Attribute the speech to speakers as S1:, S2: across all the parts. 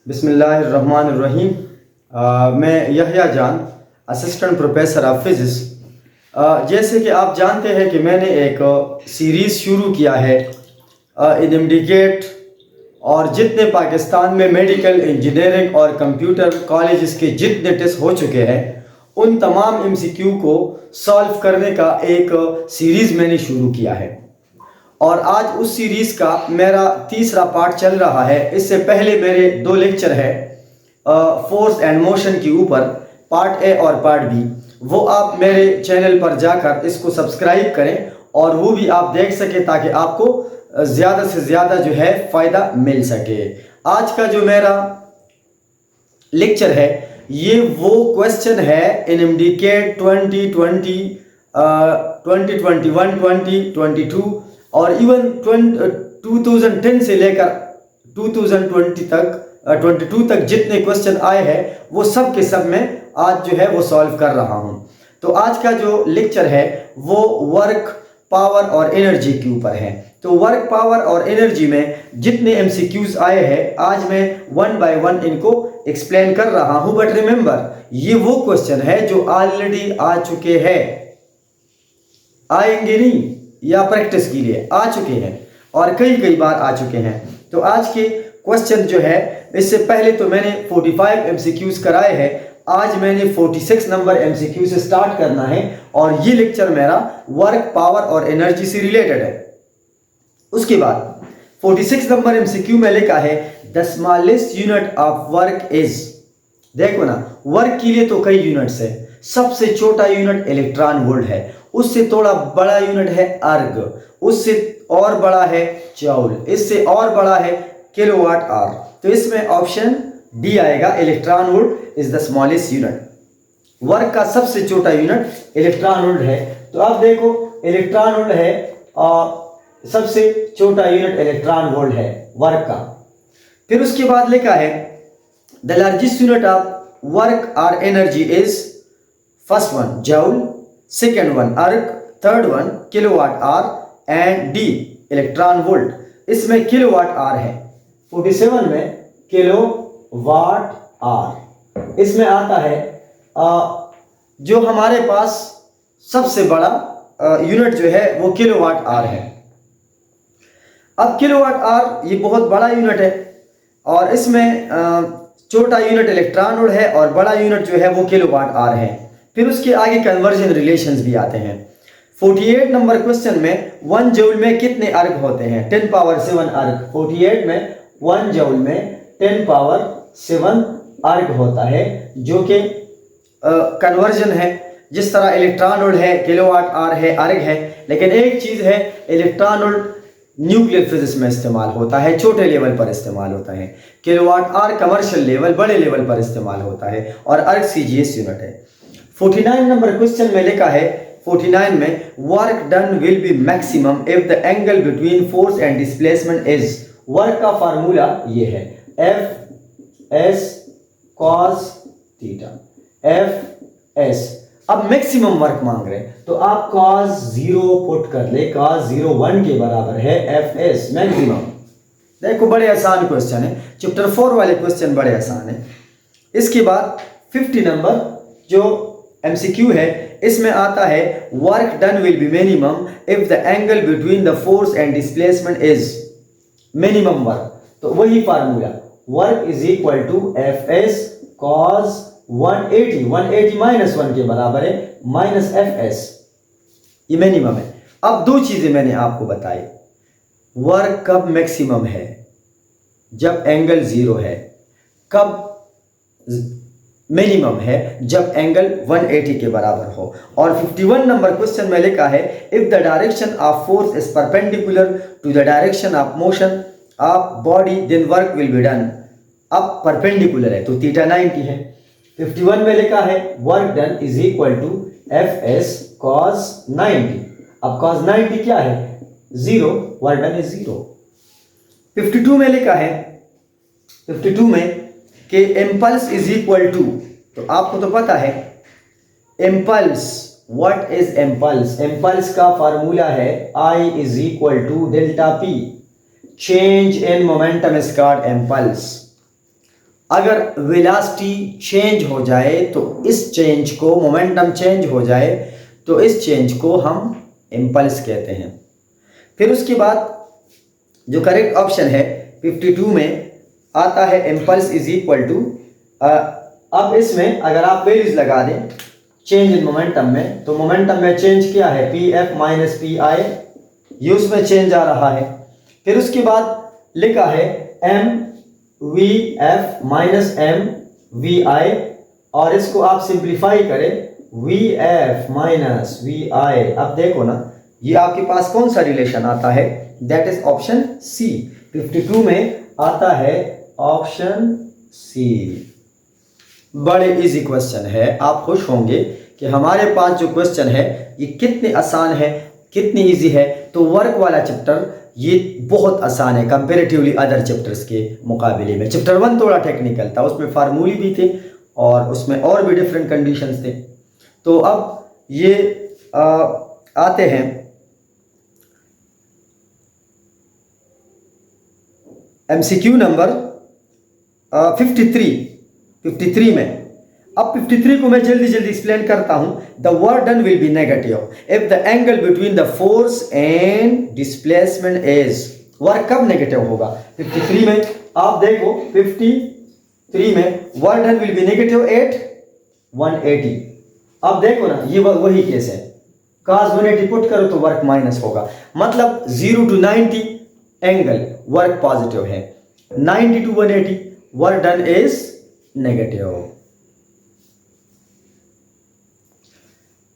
S1: बिस्मिल्लाहिर्रहमानिर्रहीम। मैं यहया जान, असिस्टेंट प्रोफेसर ऑफ फिज़िक्स। जैसे कि आप जानते हैं कि मैंने एक सीरीज़ शुरू किया है इनडिकेट, और जितने पाकिस्तान में मेडिकल इंजीनियरिंग और कंप्यूटर कॉलेजेस के जितने टेस्ट हो चुके हैं उन तमाम एमसीक्यू को सॉल्व करने का एक सीरीज़ मैंने शुरू किया है, और आज उस सीरीज़ का मेरा तीसरा पार्ट चल रहा है। इससे पहले मेरे दो लेक्चर है फोर्स एंड मोशन के ऊपर, पार्ट ए और पार्ट बी। वो आप मेरे चैनल पर जाकर इसको सब्सक्राइब करें और वो भी आप देख सकें ताकि आपको ज़्यादा से ज़्यादा जो है फ़ायदा मिल सके। आज का जो मेरा लेक्चर है ये वो क्वेश्चन है इनडिकेट 2020, 2021, 2022 और इवन 2010 से लेकर 2020 तक 22 तक जितने क्वेश्चन आए हैं वो सब के सब मैं आज जो है वो सॉल्व कर रहा हूं। तो आज का जो लेक्चर है वो वर्क, पावर और एनर्जी के ऊपर है। तो वर्क, पावर और एनर्जी में जितने एमसीक्यूज आए हैं आज मैं वन बाय वन इनको एक्सप्लेन कर रहा हूं। बट रिमेंबर, ये वो क्वेश्चन है जो ऑलरेडी आ चुके हैं, आएंगे नहीं, या प्रैक्टिस के लिए आ चुके हैं और कई बार आ चुके हैं। तो आज के क्वेश्चन जो है, इससे पहले तो मैंने 45 एमसीक्यूज कराए हैं, आज मैंने 46 नंबर एमसीक्यू से स्टार्ट करना है और ये लेक्चर मेरा वर्क, पावर और एनर्जी से रिलेटेड है। उसके बाद 46 नंबर एमसीक्यू में लिखा है the smallest unit of work is. देखो ना, वर्क के लिए तो कई यूनिट्स है। सबसे छोटा यूनिट इलेक्ट्रॉन वोल्ट है, उससे थोड़ा बड़ा यूनिट है अर्ग, उससे और बड़ा है जूल, इससे और बड़ा है किलोवाट आवर। तो इसमें ऑप्शन डी आएगा, electron volt is the smallest unit. Work का सबसे छोटा यूनिट इलेक्ट्रॉन वोल्ट है। तो अब देखो, इलेक्ट्रॉन वोल्ट है और सबसे छोटा यूनिट इलेक्ट्रॉन वोल्ट है वर्क का। फिर उसके बाद लिखा है the largest unit of work और energy is, first one joule, second one erg, third one kilowatt hour and the electron volt. इसमें किलोवाट आवर है, 47 में किलोवाट आवर। इसमें आता है जो हमारे पास सबसे बड़ा यूनिट जो है वो किलोवाट आवर है। अब किलोवाट आवर ये बहुत बड़ा यूनिट है और इसमें छोटा यूनिट इलेक्ट्रॉन वोल्ट है और बड़ा यूनिट जो है वो किलोवाट आवर है। फिर उसके आगे कन्वर्जन रिलेशंस भी आते हैं। 48 नंबर क्वेश्चन में 1 जूल में कितने अर्ग होते हैं? 10 पावर 7 अर्ग। 48 में 1 जूल में 10 पावर 7 अर्ग होता है, जो कि कन्वर्जन है। जिस तरह इलेक्ट्रॉन वोल्ट है, किलोवाट आवर है, अर्ग है, लेकिन एक चीज़ है, इलेक्ट्रॉन वोल्ट न्यूक्लियर फिजिक्स में इस्तेमाल होता है, छोटे लेवल पर इस्तेमाल होता है। किलोवाट आवर कमर्शियल लेवल, बड़े लेवल पर इस्तेमाल होता है, और अर्ग सीजीएस यूनिट है। 49 नंबर क्वेश्चन में लिखा है 49 में work done will B maximum if the angle between force and displacement is. Work का फार्मूला ये है F S cos theta, F S. अब मैक्सिमम वर्क मांग रहे हैं तो आप cos 0 पुट कर ले, cos 0 1 के बराबर है एफ एस मैक्सिमम। देखो, बड़े आसान क्वेश्चन है, चैप्टर 4 वाले क्वेश्चन बड़े आसान है। इसके बाद 50 नंबर जो एमसीक्यू है, इसमें आता है work done will be minimum if the angle between the force and displacement is minimum work. तो वही formula, work is equal to F S cos 180 minus 1 के बराबर है माइनस एफ एस, ये मिनिमम है। अब दो चीजें मैंने आपको बताई, वर्क कब मैक्सिमम है? जब एंगल 0 है। कब मिनिमम है? जब एंगल 180 के बराबर हो। और 51 नंबर क्वेश्चन में लिखा है if the direction of force is perpendicular to the direction of motion of body then work will be done. अब परपेंडिकुलर है तो थीटा 90 है। 51 में लिखा है work done is equal to F S cos 90। अब कॉस 90 क्या है? 0, वर्क डन इज 0। 52 में लिखा है, 52 में कि इम्पल्स इज इक्वल टू, तो आपको तो पता है impulse, what is impulse? Impulse का फार्मूला है I is equal to delta P. Change in momentum is called impulse. अगर वेलोसिटी चेंज हो जाए तो इस चेंज को, मोमेंटम चेंज हो जाए तो इस चेंज को हम इम्पल्स कहते हैं। फिर उसके बाद जो करेक्ट ऑप्शन है 52 में आता है इम्पल्स इज इक्वल टू, अब इसमें अगर आप वैल्यूज लगा दें चेंज इन मोमेंटम में, तो मोमेंटम में चेंज क्या है, P F minus P I, ये उसमें चेंज आ रहा है। फिर उसके बाद लिखा है M V F minus M V I, और इसको आप सिंप्लीफाई करें V F minus V I. अब देखो ना ये आपके पास कौन सा रिलेशन आता है, दैट इज ऑप्शन सी। 52 में आता है ऑप्शन सी। बड़े इजी क्वेश्चन है, आप खुश होंगे कि हमारे पास जो क्वेश्चन है ये कितने आसान है, कितनी इजी है। तो वर्क वाला चैप्टर ये बहुत आसान है कंपेरेटिवली अदर चैप्टर्स के मुकाबले में। चैप्टर 1 थोड़ा टेक्निकल था, उसमें फार्मूले भी थे और उसमें और भी डिफरेंट कंडीशंस थे। तो अब ये आते हैं MCQ नंबर 53 में। अब 53 को मैं जल्दी जल्दी एक्सप्लेन करता हूं। The work done will be negative if the angle between the force and displacement is, work कब नेगेटिव होगा 53 में, आप देखो 53 में work done will be negative at 180। अब देखो ना ये वही केस है, cos 180 पुट करो तो वर्क माइनस होगा, मतलब 0 to 90 एंगल वर्क पॉजिटिव है, 90 to 180 work done is negative.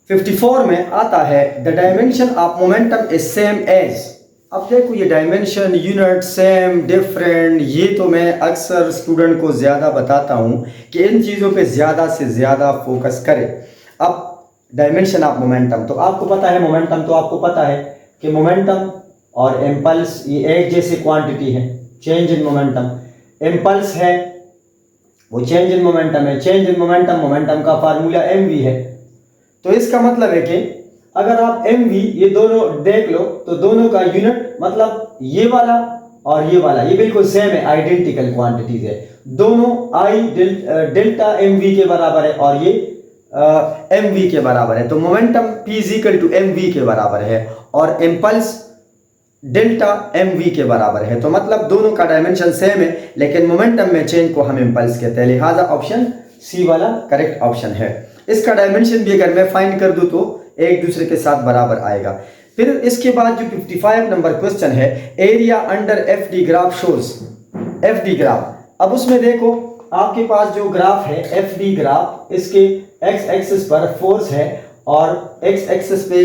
S1: 54 में आता है the dimension of momentum is same as. अब देखो ये डायमेंशन, यूनिट, सेम, डिफरेंट, ये तो मैं अक्सर स्टूडेंट को ज़्यादा बताता हूँ कि इन चीज़ों पे ज़्यादा से ज़्यादा फोकस करें। अब डायमेंशन ऑफ मोमेंटम, तो आपको पता है मोमेंटम, तो आपको पता है कि मोमेंटम और इम्पल्स ये एक जैसी क्वांटिटी है। चेंज इन मोमेंटम, इम्पल्स है वो चेंज इन मोमेंटम है, चेंज इन मोमेंटम, मोमेंटम का फार्मूला एम वी है। तो इसका मतलब है कि अगर आप एम वी ये दोनों देख लो तो दोनों का यूनिट, मतलब ये वाला और ये वाला ये बिल्कुल सेम है, आइडेंटिकल क्वांटिटीज है, दोनों आई डेल्टा एम वी के बराबर है और ये एम वी के बराबर है। तो momentum P is equal to M V के बराबर है और इम्पल्स डेल्टा एम वी के बराबर है। तो मतलब दोनों का डायमेंशन सेम है, लेकिन मोमेंटम में चेंज को हम इम्पल्स कहते हैं, लिहाजा ऑप्शन सी वाला करेक्ट ऑप्शन है। इसका डायमेंशन भी अगर मैं फाइंड कर दूं तो एक दूसरे के साथ बराबर आएगा। फिर इसके बाद जो 55 नंबर क्वेश्चन है, area under F D graph shows, F D graph. अब उसमें देखो आपके पास जो ग्राफ है एफ डी ग्राफ, इसके एक्स एक्सिस पर फोर्स है और एक्स एक्सिस पे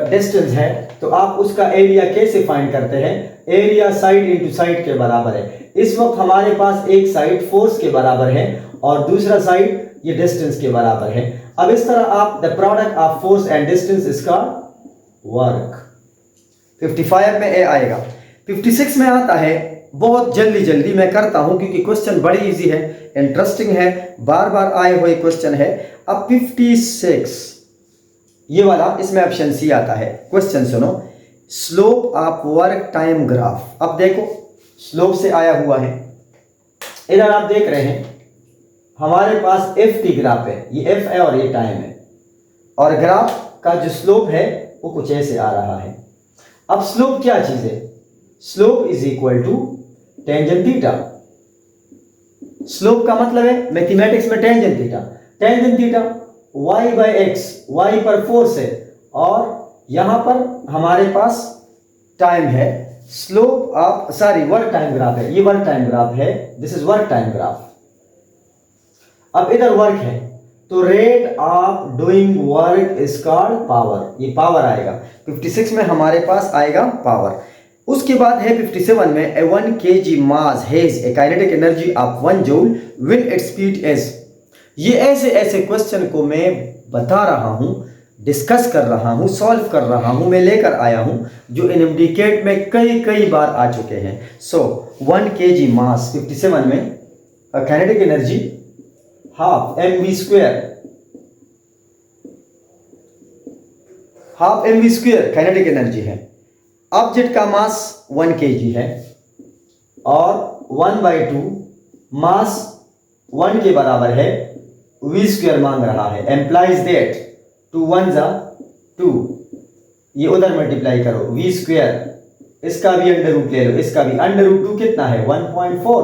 S1: डिस्टेंस है, तो आप उसका एरिया कैसे फाइंड करते हैं, एरिया साइड इनटू साइड के बराबर है। इस वक्त हमारे पास एक साइड फोर्स के बराबर है और दूसरा साइड ये डिस्टेंस के बराबर है। अब इस तरह आप the product of force and distance इसका वर्क 55 में ए आएगा। 56 में आता है, बहुत जल्दी जल्दी मैं करता हूं क्योंकि क्वेश्चन बड़ी इजी है, इंटरेस्टिंग है, बार बार आए हुए क्वेश्चन है। अब 56 ये वाला, इसमें ऑप्शन सी आता है। क्वेश्चन सुनो, slope of work time graph. अब देखो स्लोप से आया हुआ है, इधर आप देख रहे हैं हमारे पास एफ टी ग्राफ है, ये एफ है और ये टाइम है, और ग्राफ का जो स्लोप है वो कुछ ऐसे आ रहा है। अब स्लोप क्या चीज है, slope is equal to tangent theta. Slope का मतलब है मैथमेटिक्स में tangent theta, tangent theta y by X, y पर फोर्स है और यहां पर हमारे पास टाइम है। Slope of work time graph है, ये वर्क टाइम ग्राफ है, this is work time graph. अब इधर वर्क है तो rate of doing work is called power, ये पावर आएगा। 56 में हमारे पास आएगा पावर। उसके बाद है 57 में, ए 1 kg mass has a kinetic energy of 1 joule when its speed is. ये ऐसे ऐसे क्वेश्चन को मैं बता रहा हूं, डिस्कस कर रहा हूं, सॉल्व कर रहा हूं, मैं लेकर आया हूं जो एनएमडीकेट में कई बार आ चुके हैं। सो 1 kg मास 57 में kinetic energy half M V square, half M V square kinetic energy है। ऑब्जेक्ट का मास 1 kg है और 1/2 मास 1 के बराबर है, वी स्क्वायर मांग रहा है, एम्प्लाइज दैट 2 1 जा 2, ये उधर मल्टीप्लाई करो, वी स्क्वायर, इसका भी अंडर रूट ले लो, इसका भी अंडर रूट 2 कितना है 1.4,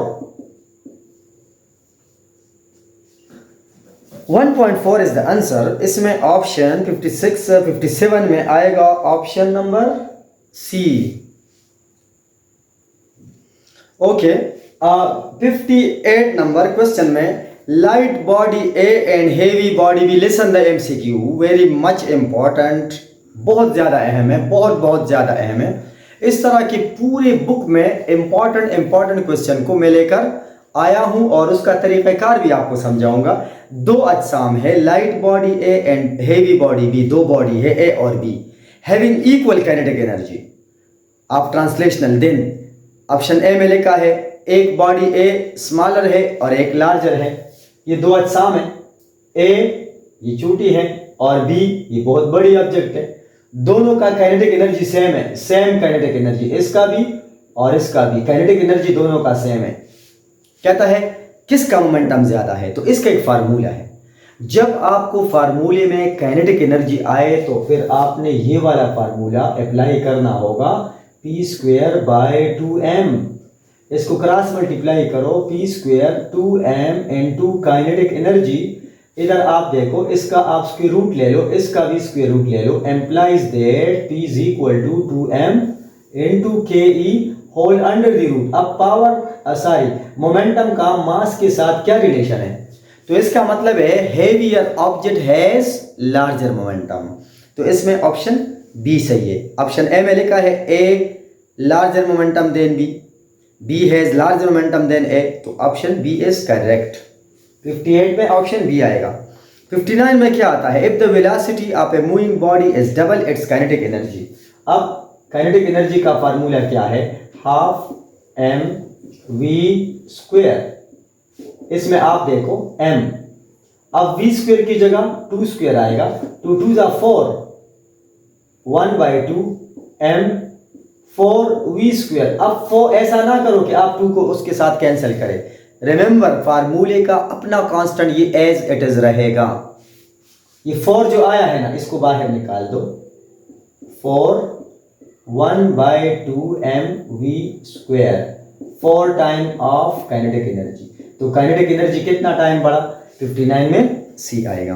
S1: 1.4 इज द आंसर। इसमें ऑप्शन 56 57 में आएगा option number C. Okay, 58 number question में light body A and heavy body B, listen the MCQ, very much important, बहुत ज्यादा अहम है, बहुत ज्यादा अहम है। इस तरह की पूरे बुक में इंपॉर्टेंट क्वेश्चन को मैं लेकर आया हूं और उसका तरीक़ाकार भी आपको समझाऊंगा। दो अजसाम है, light body A and heavy body B, दो बॉडी है ए और बी, हैविंग इक्वल काइनेटिक एनर्जी। आप ट्रांसलेशनल देन ऑप्शन ए में लिखा है एक बॉडी ए स्मॉलर है और एक लार्जर है, ये दो अजसाम है, ए ये छोटी है और बी ये बहुत बड़ी ऑब्जेक्ट है, दोनों का काइनेटिक एनर्जी सेम है, सेम काइनेटिक एनर्जी, इसका भी और इसका भी काइनेटिक एनर्जी दोनों का सेम है। कहता है किसका मोमेंटम ज्यादा है, तो इसका एक फार्मूला है। जब आपको फार्मूले में काइनेटिक एनर्जी आए तो फिर आपने ये वाला फार्मूला अप्लाई करना होगा, पी स्क्वेयर बाय 2m, इसको क्रॉस मल्टीप्लाई करो, P square 2m into kinetic energy, इधर आप देखो इसका आप स्क्वायर रूट ले लो, इसका भी स्क्वायर रूट ले लो, implies that p is equal to 2m into K whole under the root. अब पावर मोमेंटम का मास के साथ क्या रिलेशन है, तो इसका मतलब है heavier object has larger momentum, तो इसमें ऑप्शन बी सही है। ऑप्शन ए में लिखा है A larger momentum than B has larger momentum than A, तो ऑप्शन बी इज करेक्ट। 58 में ऑप्शन बी आएगा। 59 में क्या आता है, if the velocity of a moving body is double it's kinetic energy. अब काइनेटिक एनर्जी का फार्मूला क्या है, हाफ एम वी स्क्वेयर, इसमें आप देखो m, अब v स्क्वेयर की जगह 2 स्क्वेयर आएगा, 2 2 जा 4, 1/2 m 4v स्क्वेयर। अब 4 ऐसा ना करो कि आप 2 को उसके साथ कैंसिल करें, रिमेंबर फार्मूले का अपना कांस्टेंट ये एज इट इज रहेगा। ये 4 जो आया है ना, इसको बाहर निकाल दो, 4 1/2 mv square, 4 time of kinetic energy, तो काइनेटिक एनर्जी कितना टाइम बढ़ा, 59 में सी आएगा।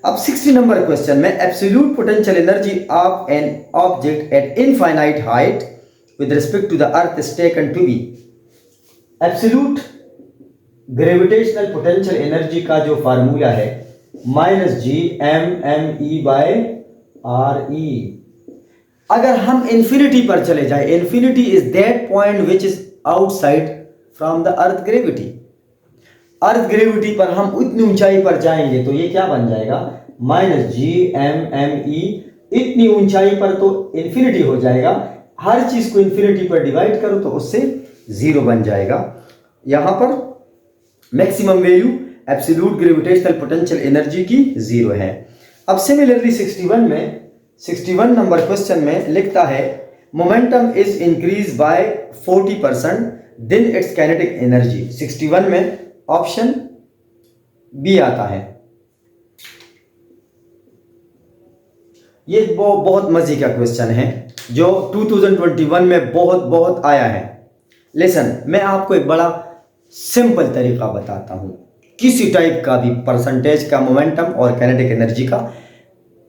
S1: अब 60 नंबर क्वेश्चन में absolute potential energy of an object at infinite height with respect to the earth is taken to be. Absolute gravitational potential energy का जो formula है -G(m)(m)e/r(e). अगर हम इंफिनिटी पर चले जाए, infinity is that point which is outside from the earth gravity, earth gravity पर हम उतनी ऊंचाई पर जाएंगे तो ये क्या बन जाएगा, -G(m)(m)e), इतनी ऊंचाई पर तो इंफिनिटी हो जाएगा, हर चीज को इंफिनिटी पर डिवाइड करो तो उससे जीरो बन जाएगा। यहां पर maximum value absolute gravitational potential energy की 0 है। अब सिमिलरली 61 नंबर क्वेश्चन में लिखता है momentum is increase by 40% then its kinetic energy. 61 में ऑप्शन बी आता है। ये बहुत मजे का क्वेश्चन है जो 2021 में बहुत आया है। लेसन, मैं आपको एक बड़ा सिंपल तरीका बताता हूं, किसी टाइप का भी परसेंटेज का मोमेंटम और काइनेटिक एनर्जी का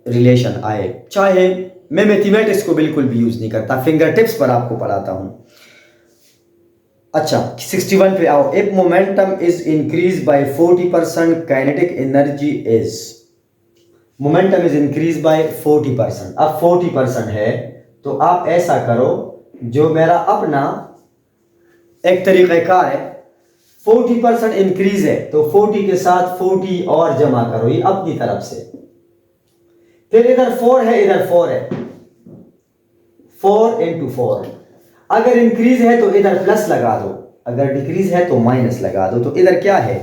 S1: रिलेशन आए, चाहे मैं मैथमेटिक्स को बिल्कुल भी यूज नहीं करता, फिंगर टिप्स पर आपको पढ़ाता हूं। अच्छा, 61 पे आओ। If momentum is increase by 40% kinetic energy is, momentum is increase by 40%। अब 40% है तो आप ऐसा करो, जो मेरा अपना एक तरीक़ाकार है, 40% इंक्रीज है तो 40 के साथ 40 और जमा करो, ये अपनी तरफ से, फिर इधर 4 है, इधर 4 है, 4 × 4। अगर इंक्रीज है तो इधर प्लस लगा दो, अगर डिक्रीज है तो माइनस लगा दो, तो इधर क्या है,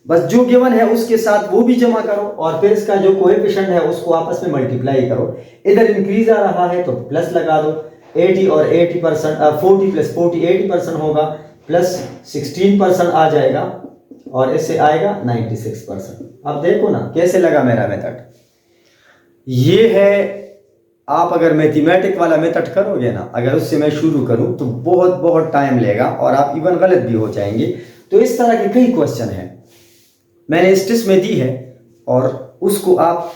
S1: बस जो गिवन है उसके साथ वो भी जमा करो और फिर इसका जो कोएफिशिएंट है उसको आपस में मल्टीप्लाई करो। इधर इंक्रीज आ रहा है तो प्लस लगा दो, 80 और 80%, 40 + 40 80% होगा, प्लस 16% आ जाएगा और इससे आएगा 96%। अब देखो ना कैसे लगा मेरा मेथड। ये है, आप अगर मैथमेटिक वाला मेथड करोगे ना, अगर उससे मैं शुरू करूं तो बहुत बहुत टाइम लेगा और आप इवन गलत भी हो जाएंगे। तो इस तरह के कई क्वेश्चन हैं मैंने इस टेस्ट में दी है, और उसको आप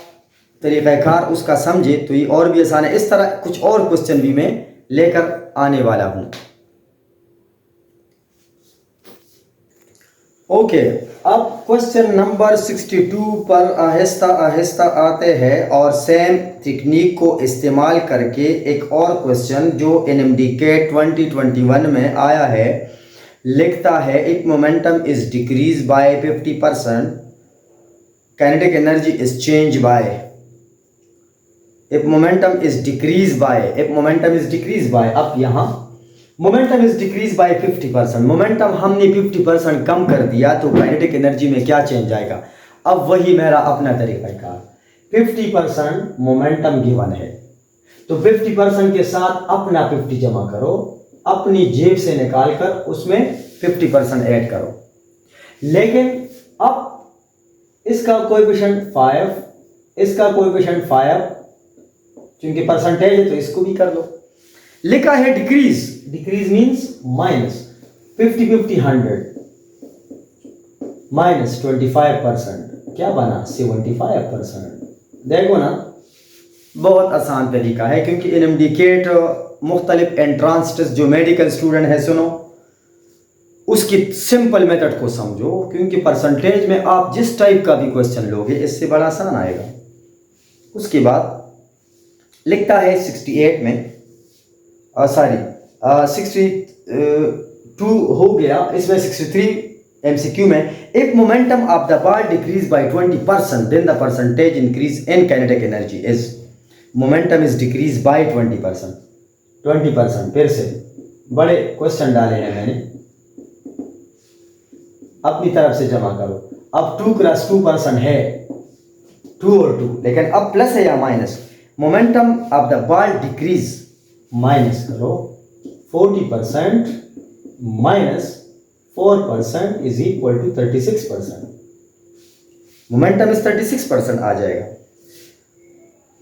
S1: तरीक़ाकार उसका समझे तो ये और भी आसान है। इस तरह कुछ और क्वेश्चन भी मैं लेकर आने वाला हूं। ओके, अब क्वेश्चन नंबर 62 पर आहिस्ता आहिस्ता आते हैं और सेम टेक्निक को इस्तेमाल करके एक और क्वेश्चन जो NMDK 2021 में आया है, लिखता है if momentum is decrease bye 50%, kinetic energy is change bye. If momentum is decrease bye, अब यहाँ momentum is decrease bye 50%, momentum हमने 50% कम कर दिया तो काइनेटिक एनर्जी में क्या चेंज आएगा। अब वही मेरा अपना तरीका, 50% मोमेंटम गिवन है तो 50% के साथ अपना 50 जमा करो, अपनी जेब से निकाल कर उसमें 50% ऐड करो। लेकिन अब इसका कोएफिशिएंट 5, इसका कोएफिशिएंट 5, क्योंकि परसेंटेज है तो इसको भी कर लो। लिखा है डिक्रीज मींस माइनस 50 100 माइनस 25%, क्या बना 75%। देखो ना बहुत आसान तरीका है, क्योंकि NMDK मुख्तलिफ एंट्रांस टेस्ट जो मेडिकल स्टूडेंट है सुनो उसकी सिंपल मेथड को समझो, क्योंकि परसेंटेज में आप जिस टाइप का भी क्वेश्चन लोगे इससे बड़ा आसान आएगा। उसके बाद लिखता है 68 में 62 हो गया, इसमें 63 MCQ में if momentum of the bar decrease by 20% then the percentage increase in kinetic energy is. Momentum is decrease by 20%। फिर से बड़े क्वेश्चन डाले हैं मैंने, अपनी तरफ से जमा करो। अब 2 क्रॉस 2% है 2 और 2, लेकिन अब प्लस है या minus. Momentum of the ball decrease, minus करो 40% minus 4% is equal to 36%। Momentum is 36% आ जाएगा।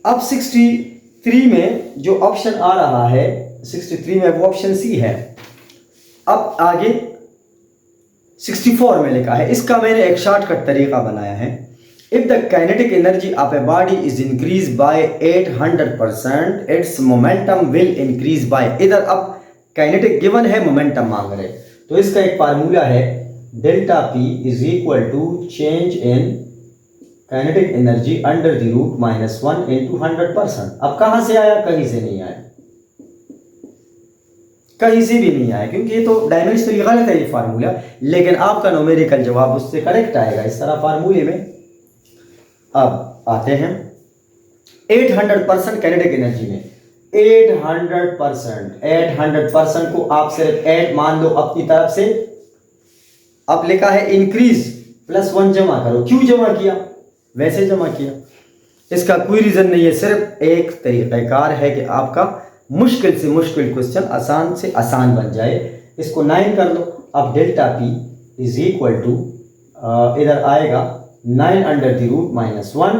S1: अब 63 में जो ऑप्शन आ रहा है 63 में वो ऑप्शन सी है। अब आगे 64 में लिखा है, इसका मैंने एक शॉर्टकट तरीका बनाया है। If the kinetic energy of a body is increase bye 800% it's momentum will increase by. इधर अब काइनेटिक गिवन है, मोमेंटम मांग रहे, तो इसका एक फार्मूला है delta P is equal to change in kinetic energy under the root -1 into 100%। अब कहां से आया, कहीं से नहीं आया, कहीं से भी नहीं आया, क्योंकि ये तो डायमेंशनली गलत है ये फार्मूला, लेकिन आपका न्यूमेरिकल जवाब उससे करेक्ट आएगा इस तरह फार्मूले में। अब आते हैं 800% काइनेटिक एनर्जी में 800% को आप सिर्फ ऐड मान लो अपनी तरफ से। अब लिखा है इंक्रीज +1 जमा करो, क्यों जमा किया, वैसे जमा किया, इसका कोई रीजन नहीं है, सिर्फ एक तरीक़ाकार है कि आपका मुश्किल से मुश्किल क्वेश्चन आसान से आसान बन जाए। इसको 9 कर लो। अब delta P is equal to इधर आएगा 9 अंडर द रूट -1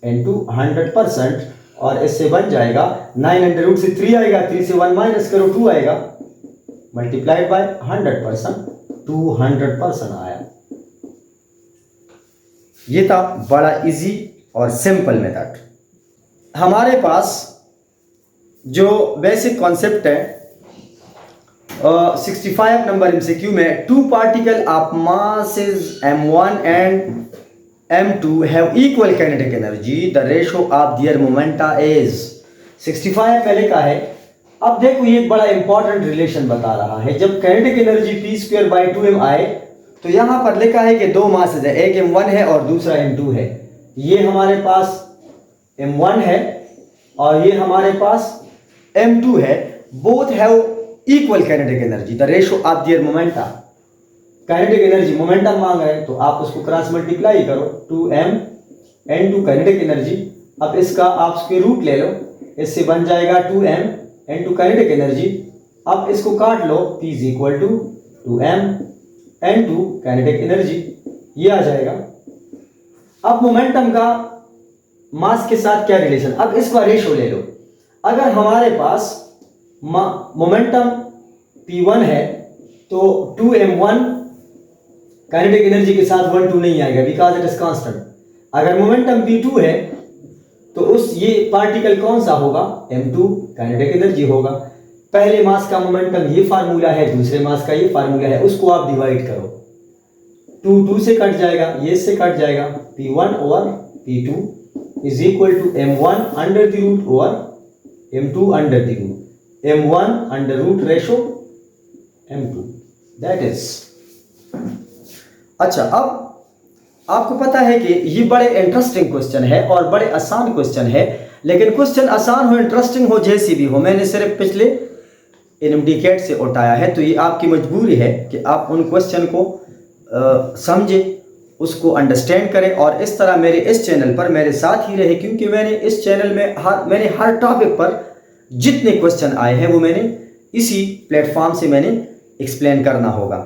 S1: इंटू 100%, और इससे बन जाएगा 9 अंडर रूट से 3 आएगा, 3 से 1 माइनस करो 2 आएगा, मल्टीप्लाइड बाय 100%, 200% आया। ये था बड़ा इजी और सिंपल मेथड। हमारे पास जो बेसिक कॉन्सेप्ट है 65 नंबर MCQ में, 2 particle of masses m1 and m2 have equal kinetic energy, the ratio of their momenta is। 65 पहले का है। अब देखो ये बड़ा इंपॉर्टेंट रिलेशन बता रहा है, जब काइनेटिक एनर्जी p²/2m आए तो यहां पर लिखा है कि 2 मासेस है, एक m1 है और दूसरा m2 है। ये हमारे पास m1 है और ये हमारे पास m2 है, both have equal kinetic energy, the ratio of their momenta। Kinetic energy momentum मांग रहे हैं तो आप उसको क्रॉस मल्टीप्लाई करो, 2m n2 काइनेटिक एनर्जी। अब इसका आप स्क्वायर रूट ले लो, इससे बन जाएगा 2m n2 काइनेटिक एनर्जी। अब इसको काट लो, P is equal to 2m n2 kinetic energy. ये आ जाएगा। अब मोमेंटम का मास के साथ क्या रिलेशन, अब इसका रेशो ले लो। अगर हमारे पास मोमेंटम P1 है तो 2m1 काइनेटिक एनर्जी के साथ 1 2 नहीं आएगा बिकॉज इट इज कांस्टेंट। अगर मोमेंटम P2 है तो उस ये पार्टिकल कौन सा होगा, m2 काइनेटिक एनर्जी होगा। पहले मास का मोमेंटम ये फार्मूला है, दूसरे मास का ये फार्मूला है, उसको आप डिवाइड करो, 2 2 से कट जाएगा, ये से कट जाएगा, P1 over P2 is equal to m1 under the root over m2 under the root, m1 under root ratio m2 that is. अच्छा, अब आपको पता है कि ये बड़े इंटरेस्टिंग क्वेश्चन है और बड़े आसान क्वेश्चन है, लेकिन क्वेश्चन आसान हो इंटरेस्टिंग हो जैसी भी हो, मैंने सिर्फ पिछले इनडिकेट से उठाया है, तो ये आपकी मजबूरी है कि आप उन क्वेश्चन को समझें, उसको अंडरस्टैंड करें और इस तरह मेरे इस चैनल पर मेरे साथ ही रहे, क्योंकि मैंने इस चैनल में मैंने हर टॉपिक पर जितने क्वेश्चन आए हैं वो मैंने इसी प्लेटफॉर्म से मैंने एक्सप्लेन करना होगा।